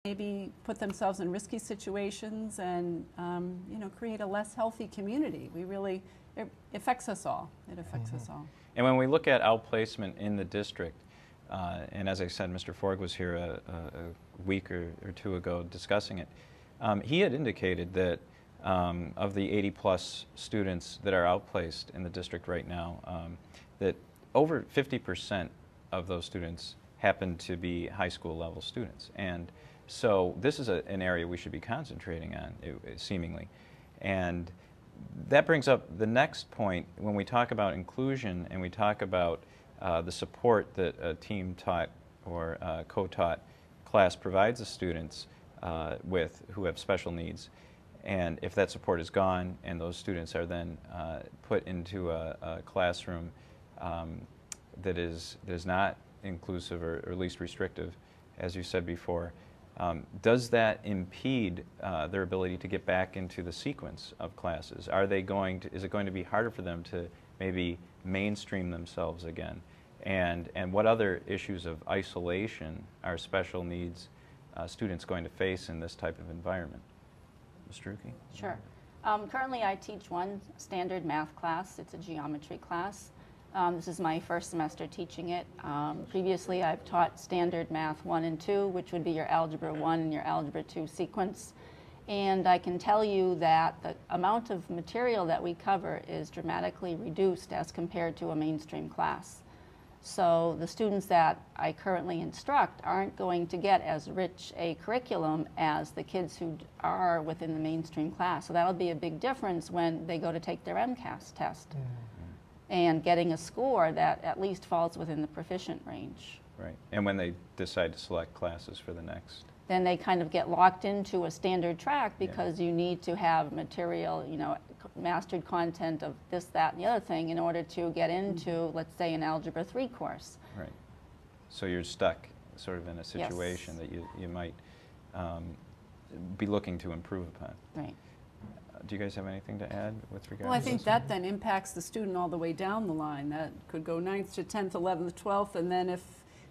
maybe put themselves in risky situations and create a less healthy community. It affects us all. It affects us all. And when we look at outplacement in the district, and as I said, Mr. Forg was here a week or two ago discussing it, he had indicated that of the 80+ students that are outplaced in the district right now, that over 50% of those students happen to be high school level students. And so this is an area we should be concentrating on, seemingly. And that brings up the next point when we talk about inclusion and we talk about the support that a team taught or co-taught class provides the students with who have special needs. And if that support is gone and those students are then put into a classroom that is not inclusive or least restrictive, as you said before, does that impede their ability to get back into the sequence of classes? Is it going to be harder for them to maybe mainstream themselves again? And what other issues of isolation are special needs students going to face in this type of environment? Ms. Druke? Sure. Currently I teach one standard math class. It's a geometry class. This is my first semester teaching it. Previously I've taught standard math 1 and 2, which would be your algebra 1 and your algebra 2 sequence. And I can tell you that the amount of material that we cover is dramatically reduced as compared to a mainstream class. So the students that I currently instruct aren't going to get as rich a curriculum as the kids who are within the mainstream class. So that'll be a big difference when they go to take their MCAS test. And getting a score that at least falls within the proficient range. Right. And when they decide to select classes for the next? Then they kind of get locked into a standard track because you need to have material, mastered content of this, that, and the other thing in order to get into, let's say, an Algebra 3 course. Right. So you're stuck sort of in a situation that you might be looking to improve upon. Right. Do you guys have anything to add with regard to this? Well, I think that then impacts the student all the way down the line. That could go 9th to 10th, 11th, 12th, and then if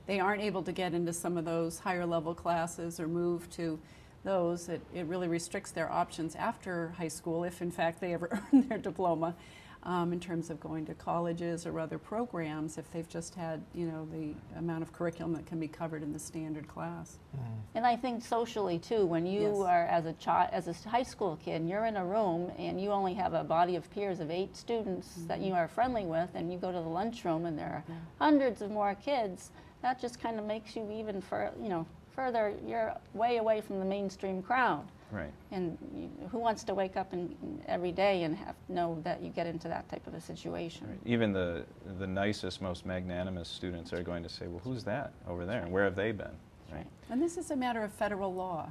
they aren't able to get into some of those higher level classes or move to those, it really restricts their options after high school, if in fact they ever earn their diploma, in terms of going to colleges or other programs, if they've just had, the amount of curriculum that can be covered in the standard class. And I think socially too, when you are as a high school kid, and you're in a room and you only have a body of peers of 8 students that you are friendly with, and you go to the lunchroom and there are hundreds of more kids, that just kind of makes you even further, you're way away from the mainstream crowd. Right. And who wants to wake up every day and know that you get into that type of a situation? Right. Even the nicest, most magnanimous students are going to say, well, who's that over there? And where have they been? Right. And this is a matter of federal law.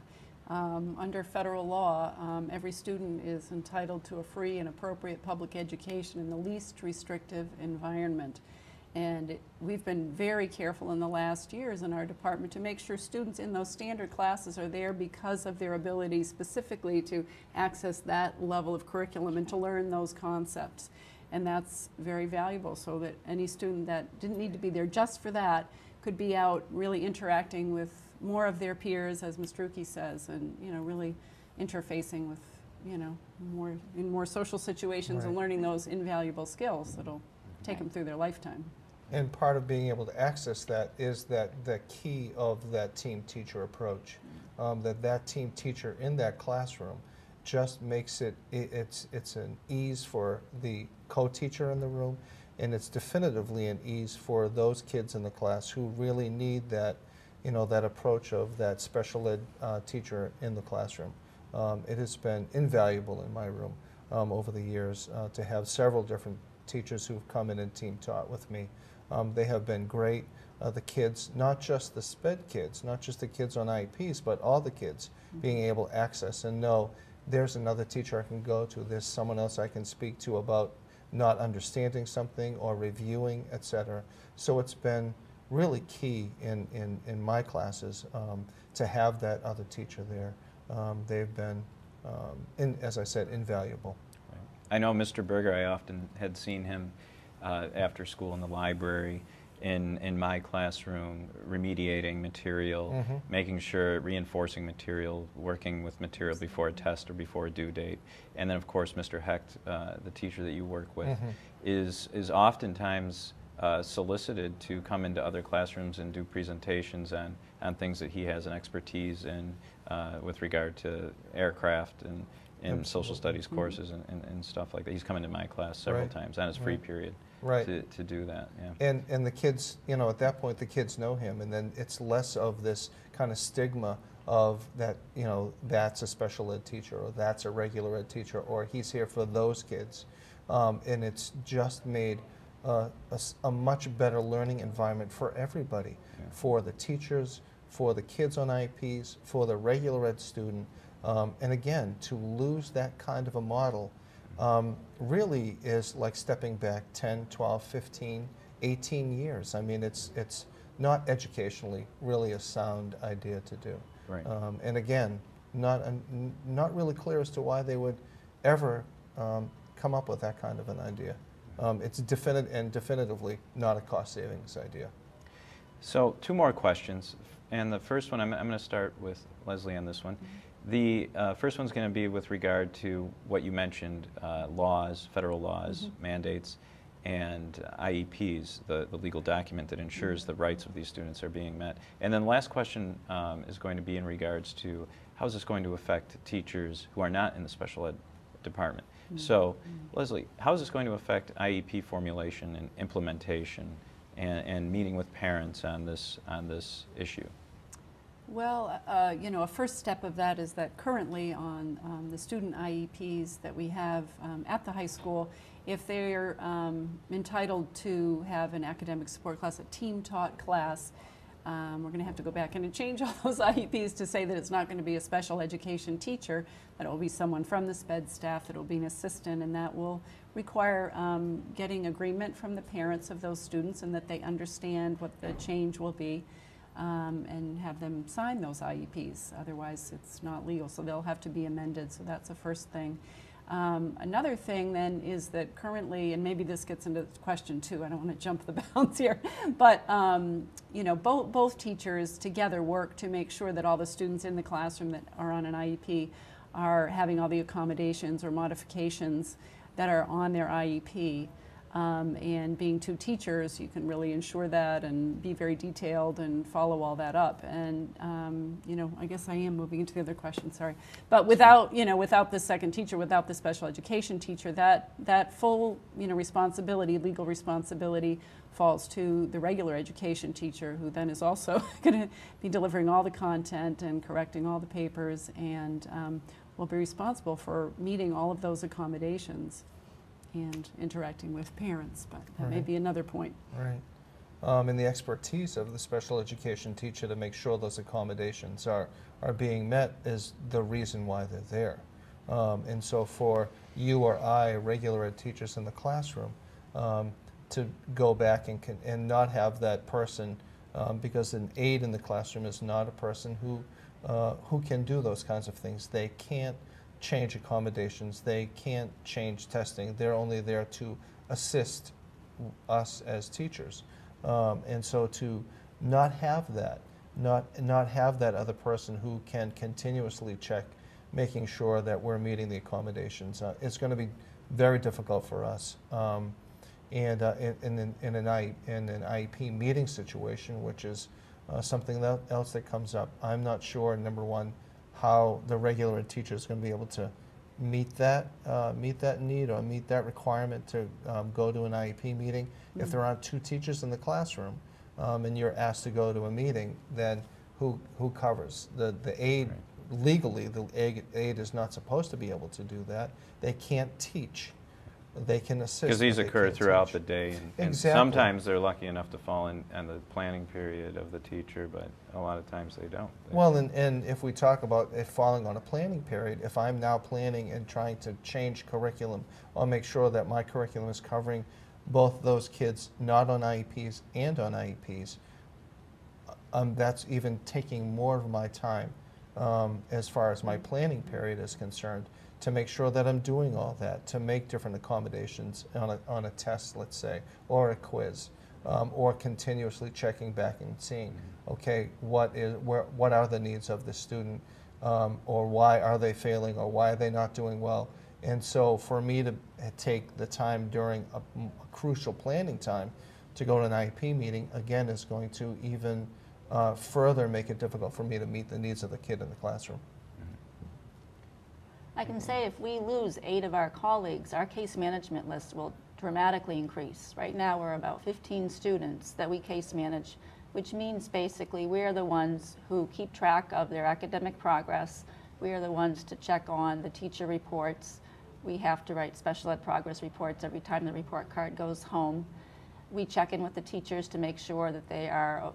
Under federal law, every student is entitled to a free and appropriate public education in the least restrictive environment. And we've been very careful in the last years in our department to make sure students in those standard classes are there because of their ability specifically to access that level of curriculum and to learn those concepts. And that's very valuable, so that any student that didn't need to be there just for that could be out really interacting with more of their peers, as Ms. Druke says, and really interfacing with in more social situations and learning those invaluable skills that'll take them through their lifetime. And part of being able to access that is that the key of that team teacher approach, that team teacher in that classroom just makes it's an ease for the co-teacher in the room, and it's definitively an ease for those kids in the class who really need that, that approach of that special ed teacher in the classroom. It has been invaluable in my room over the years to have several different teachers who've come in and team taught with me. They have been great. The kids, not just the SPED kids, not just the kids on IEPs, but all the kids being able to access and know there's another teacher I can go to, there's someone else I can speak to about not understanding something or reviewing, etc. So it's been really key in my classes to have that other teacher there. They've been, as I said, invaluable. I know Mr. Berger, I often had seen him after school in the library, in my classroom, remediating material, making sure, reinforcing material, working with material before a test or before a due date. And then of course Mr. Hecht, the teacher that you work with, is oftentimes solicited to come into other classrooms and do presentations on things that he has an expertise in with regard to aircraft and in social studies courses and stuff like that. He's come into my class several times on his free period to do that. Yeah. And the kids, you know, at that point the kids know him, and then it's less of this kind of stigma of that, you know, that's a special ed teacher, or that's a regular ed teacher, or he's here for those kids. And it's just made a much better learning environment for everybody, for the teachers, for the kids on IEPs, for the regular ed student. And again, to lose that kind of a model really is like stepping back 10, 12, 15, 18 years. I mean, it's not educationally really a sound idea to do. Right. And again, not really clear as to why they would ever come up with that kind of an idea. It's definitively not a cost savings idea. So 2 more questions, and the first one, I'm going to start with Leslie on this one. The first one's going to be with regard to what you mentioned, laws, federal laws, mandates, and IEPs, the legal document that ensures the rights of these students are being met. And then the last question is going to be in regards to how is this going to affect teachers who are not in the special ed department. So, Leslie, how is this going to affect IEP formulation and implementation and meeting with parents on this issue? Well, you know, a first step of that is that currently on the student IEPs that we have at the high school, if they're entitled to have an academic support class, a team-taught class, we're going to have to go back and change all those IEPs to say that it's not going to be a special education teacher, that it will be someone from the SPED staff, that it will be an assistant, and that will require getting agreement from the parents of those students and that they understand what the change will be. And have them sign those IEPs. Otherwise, it's not legal, so they'll have to be amended. So that's the first thing. Another thing then is that currently, and maybe this gets into question 2, I don't want to jump the bounds here, but you know, both teachers together work to make sure that all the students in the classroom that are on an IEP are having all the accommodations or modifications that are on their IEP. And being 2 teachers, you can really ensure that and be very detailed and follow all that up. And you know, I guess I am moving into the other question. Sorry, but without without the second teacher, without the special education teacher, that full responsibility, legal responsibility, falls to the regular education teacher, who then is also going to be delivering all the content and correcting all the papers, and will be responsible for meeting all of those accommodations and interacting with parents, but that may be another point. Right. And the expertise of the special education teacher to make sure those accommodations are being met is the reason why they're there. And so for you or I, regular ed teachers in the classroom, to go back and not have that person, because an aide in the classroom is not a person who can do those kinds of things. They can't change accommodations, they can't change testing, they're only there to assist us as teachers. And so to not have that, not have that other person who can continuously check, making sure that we're meeting the accommodations, it's going to be very difficult for us. And in an IEP meeting situation, which is something else that comes up, I'm not sure, number one, how the regular ed teacher is going to be able to meet that need or meet that requirement to go to an IEP meeting. If there aren't 2 teachers in the classroom and you're asked to go to a meeting, then who covers? The aide, legally, the aide is not supposed to be able to do that. They can't teach. They can assist. Because these occur throughout the day, and Exactly. sometimes they're lucky enough to fall in the planning period of the teacher, but a lot of times they don't. Well, and if we talk about it falling on a planning period, if I'm now planning and trying to change curriculum, I'll make sure that my curriculum is covering both those kids not on IEPs and on IEPs. That's even taking more of my time as far as my planning period is concerned, to make sure that I'm doing all that, to make different accommodations on a test, let's say, or a quiz. or continuously checking back and seeing, okay, what are the needs of the student, or why are they failing, or why are they not doing well. And so for me to take the time during a crucial planning time to go to an IEP meeting, again, is going to even further make it difficult for me to meet the needs of the kid in the classroom. I can say if we lose 8 of our colleagues, our case management list will dramatically increase. Right now we're about 15 students that we case manage, which means basically we're the ones who keep track of their academic progress. We are the ones to check on the teacher reports. We have to write special ed progress reports every time the report card goes home. We check in with the teachers to make sure that they are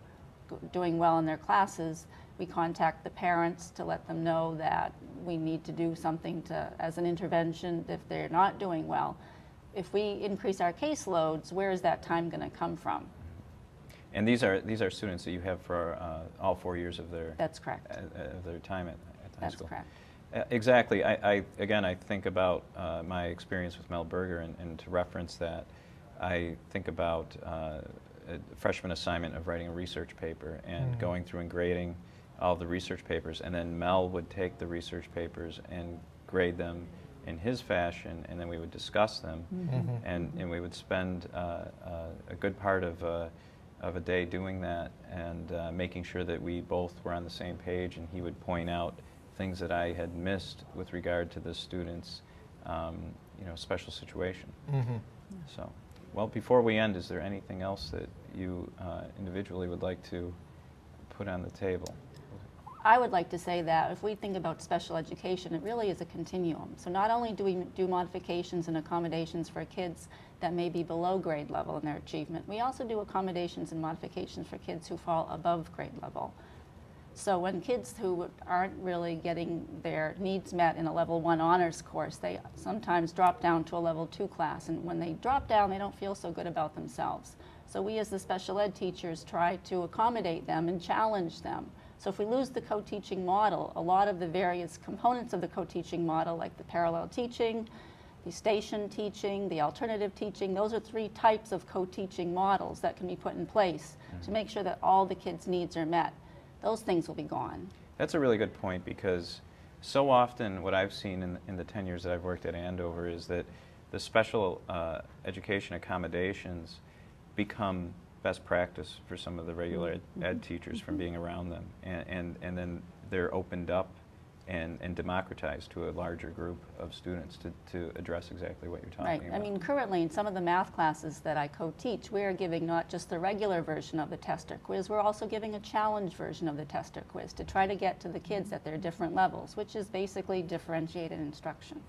doing well in their classes. We contact the parents to let them know that we need to do something as an intervention if they're not doing well. If we increase our caseloads, where is that time going to come from? And these are students that you have for all 4 years of their That's correct. Of their time at the high school. That's correct. Exactly. Again, I think about my experience with Mel Berger, and to reference that, I think about a freshman assignment of writing a research paper and going through and grading all the research papers, and then Mel would take the research papers and grade them in his fashion, and then we would discuss them, and we would spend a good part of a day doing that, and making sure that we both were on the same page, and he would point out things that I had missed with regard to the student's special situation. So, well, before we end, is there anything else that you individually would like to put on the table? I would like to say that if we think about special education, it really is a continuum. So not only do we do modifications and accommodations for kids that may be below grade level in their achievement, we also do accommodations and modifications for kids who fall above grade level. So when kids who aren't really getting their needs met in a level 1 honors course, they sometimes drop down to a level 2 class. And when they drop down, they don't feel so good about themselves. So we as the special ed teachers try to accommodate them and challenge them. So if we lose the co-teaching model, a lot of the various components of the co-teaching model, like the parallel teaching, the station teaching, the alternative teaching, those are 3 types of co-teaching models that can be put in place to make sure that all the kids' needs are met. Those things will be gone. That's a really good point, because so often what I've seen in the 10 years that I've worked at Andover is that the special education accommodations become best practice for some of the regular ed teachers from being around them, and then they're opened up and democratized to a larger group of students to address exactly what you're talking Right. about. I mean, currently in some of the math classes that I co-teach, we are giving not just the regular version of the test or quiz, we're also giving a challenge version of the test or quiz to try to get to the kids at their different levels, which is basically differentiated instruction.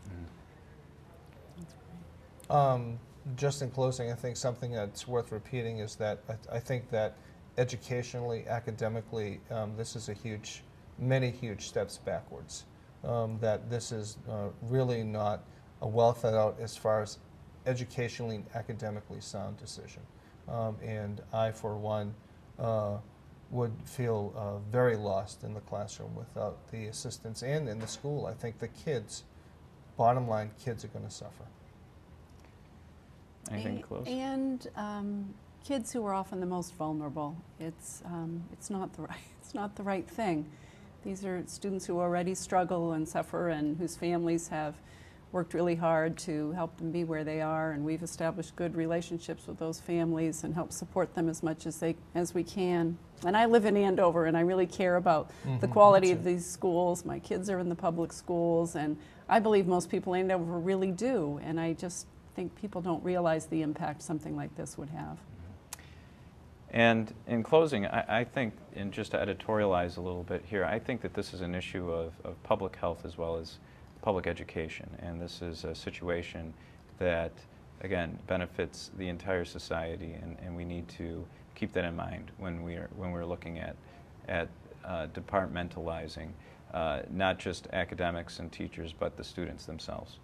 Just in closing, I think something that's worth repeating is that I think that educationally, academically, this is many huge steps backwards. That this is really not a well thought out as far as educationally and academically sound decision. And I, for one, would feel very lost in the classroom without the assistance, and in the school. I think the kids, bottom line, kids are going to suffer. Anything close? And kids who are often the most vulnerable. It's not the right thing. These are students who already struggle and suffer, and whose families have worked really hard to help them be where they are, and we've established good relationships with those families and help support them as much as we can. And I live in Andover, and I really care about the quality of these schools. My kids are in the public schools, and I believe most people in Andover really do, and I just think people don't realize the impact something like this would have. And in closing, I think, and just to editorialize a little bit here, I think that this is an issue of public health as well as public education, and this is a situation that, again, benefits the entire society, and we need to keep that in mind when we're looking at departmentalizing not just academics and teachers, but the students themselves.